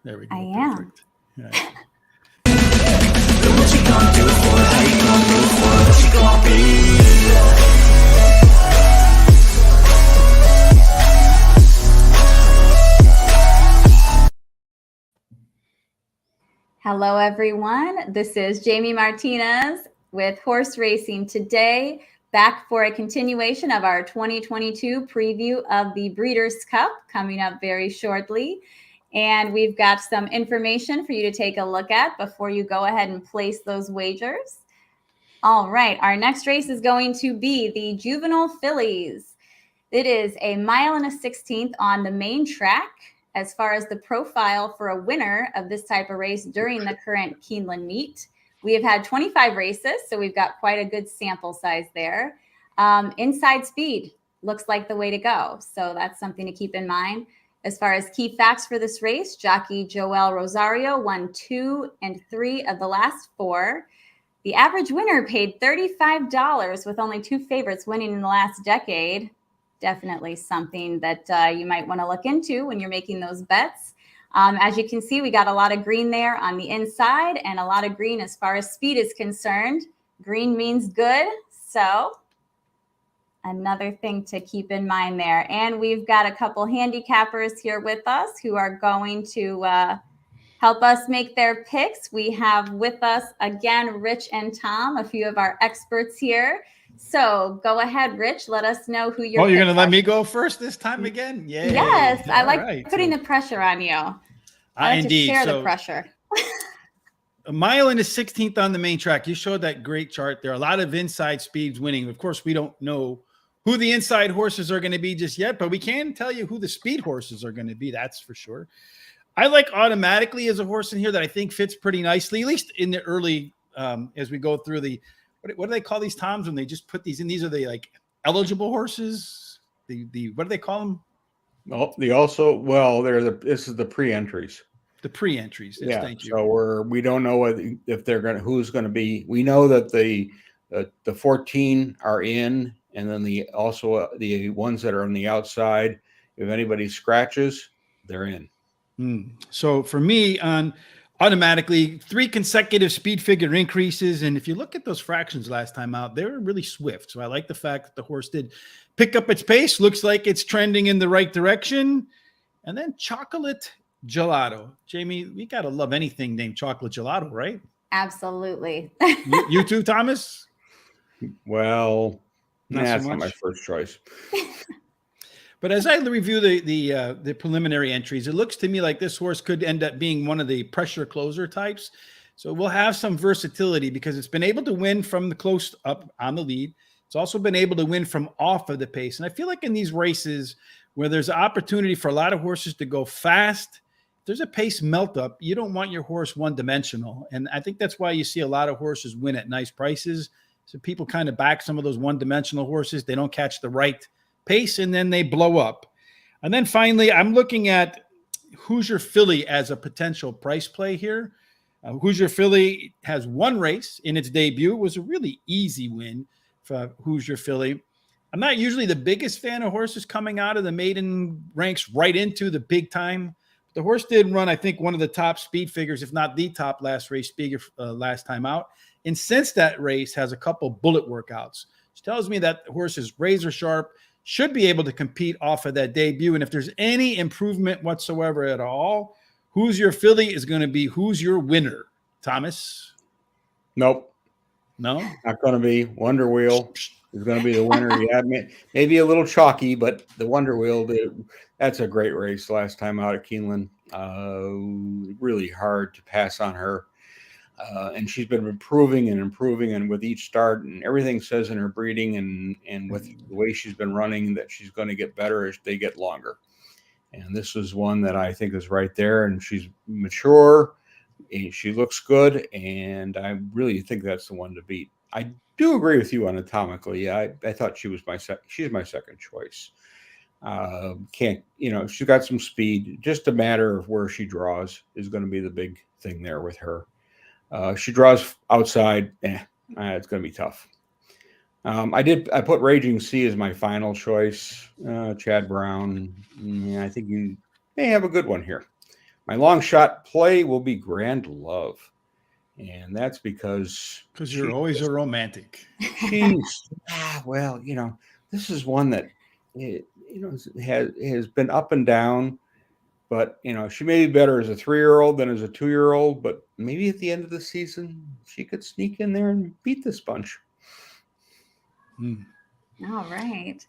There we go. I am. Perfect. Right. What you gonna do for it? How you gonna do it for it? What you gonna be? Hello, everyone. This is Jamie Martinez with Horse Racing today, back for a continuation of our 2022 preview of the Breeders' Cup coming up very shortly. And we've got some information for you to take a look at before you go ahead and place those wagers. All right, our next race is going to be the Juvenile Fillies. It is a 1.16 miles on the main track. As far as the profile for a winner of this type of race during the current Keeneland meet, we have had 25 races, so we've got quite a good sample size there. Inside speed looks like the way to go, so that's something to keep in mind. As far as key facts for this race, jockey Joel Rosario won 2 and 3 of the last 4. The average winner paid $35 with only 2 favorites winning in the last decade. Definitely something that you might want to look into when you're making those bets. As you can see, we got a lot of green there on the inside and a lot of green as far as speed is concerned. Green means good, so another thing to keep in mind there. And we've got a couple handicappers here with us who are going to help us make their picks. We have with us again, Rich and Tom, a few of our experts here. So go ahead, Rich. Let us know who you're. Oh, you're going to let me go first this time again? Yay. Yes, I like right. putting the pressure on you. I like indeed. to share the pressure. 1.16 miles on the main track. You showed that great chart. There are a lot of inside speeds winning. Of course, we don't know who the inside horses are going to be just yet, but we can tell you who the speed horses are going to be. That's for sure. I like Automatically as a horse in here that I think fits pretty nicely, at least in the early, as we go through the, what do they call these, Toms, when they just put these in? These are the like eligible horses. The what do they call them? Oh, this is the pre-entries. The pre-entries. Yes, yeah. Thank you. So we don't know if who's going to be. We know that the 14 are in, and then the ones that are on the outside. If anybody scratches, they're in. So for me, on Automatically, 3 consecutive speed figure increases. And if you look at those fractions last time out, they were really swift. So I like the fact that the horse did pick up its pace. Looks like it's trending in the right direction. And then Chocolate Gelato. Jamie, we got to love anything named Chocolate Gelato, right? Absolutely. You too, Thomas? Well, that's so not my first choice. But as I review the preliminary entries, it looks to me like this horse could end up being one of the pressure closer types. So we'll have some versatility because it's been able to win from the close up on the lead. It's also been able to win from off of the pace. And I feel like in these races where there's an opportunity for a lot of horses to go fast, if there's a pace melt up, you don't want your horse one-dimensional. And I think that's why you see a lot of horses win at nice prices. So people kind of back some of those one-dimensional horses. They don't catch the right pace, and then they blow up. And then finally, I'm looking at Hoosier Filly as a potential price play here. Hoosier Filly has 1 race in its debut. It was a really easy win for Hoosier Filly. I'm not usually the biggest fan of horses coming out of the maiden ranks right into the big time. The horse did run, I think, one of the top speed figures, if not the top last race figure last time out. And since that race has a couple bullet workouts, which tells me that the horse is razor sharp, should be able to compete off of that debut. And if there's any improvement whatsoever at all, Hoosier Filly is going to be who's your winner, Thomas? Nope. No? Not going to be. Wonder Wheel is going to be the winner. Yeah, maybe a little chalky, but the Wonder Wheel, that's a great race last time out at Keeneland. Really hard to pass on her. And she's been improving, and with each start, and everything says in her breeding and with the way she's been running that she's going to get better as they get longer. And this is one that I think is right there, and she's mature, and she looks good, and I really think that's the one to beat. I do agree with you anatomically. I thought she's my second choice. She's got some speed. Just a matter of where she draws is going to be the big thing there with her. She draws outside. It's going to be tough. I put Raging Sea as my final choice. Chad Brown. I think you may have a good one here. My long shot play will be Grand Love. And that's because you're always a romantic. She's well, this is one that has been up and down, but she may be better as a 3-year-old than as a 2-year-old, but maybe at the end of the season she could sneak in there and beat this bunch. All right.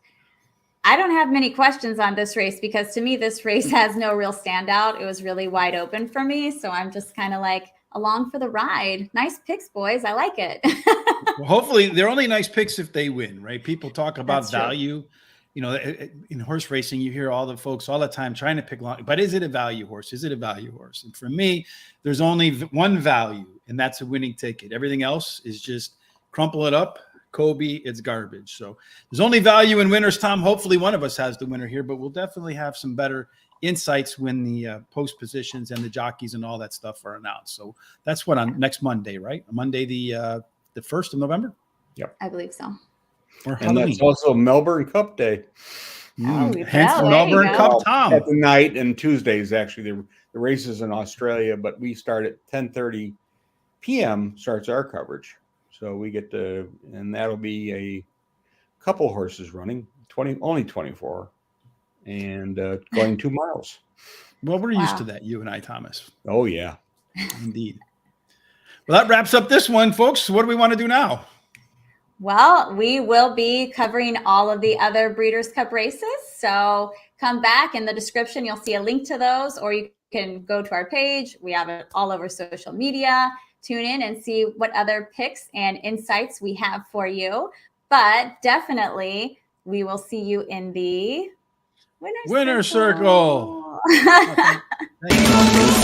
I don't have many questions on this race because to me, this race has no real standout. It was really wide open for me. So I'm just kind of like along for the ride. Nice picks, boys. I like it. Well, hopefully they're only nice picks if they win, right? People talk about That's true. value. In horse racing, you hear all the folks all the time trying to pick long, but is it a value horse? Is it a value horse? And for me, there's only one value, and that's a winning ticket. Everything else is just crumple it up. Kobe, it's garbage. So there's only value in winners, Tom. Hopefully one of us has the winner here, but we'll definitely have some better insights when the post positions and the jockeys and all that stuff are announced. So that's what on next Monday, right? Monday, the 1st of November. Yep, I believe so. Or and that's also Melbourne Cup Day. Hence the Melbourne Cup, Tom. At the night, and Tuesdays actually the races in Australia, but we start at 10:30 p.m. starts our coverage. So we get to, and that'll be a couple horses running, only 24, and going 2 miles. Well, we're used to that, you and I, Thomas. Oh, yeah. Indeed. Well, that wraps up this one, folks. What do we want to do now? Well, we will be covering all of the other Breeders' Cup races. So come back in the description. You'll see a link to those, or you can go to our page. We have it all over social media. Tune in and see what other picks and insights we have for you. But definitely, we will see you in the winner circle. Thank you.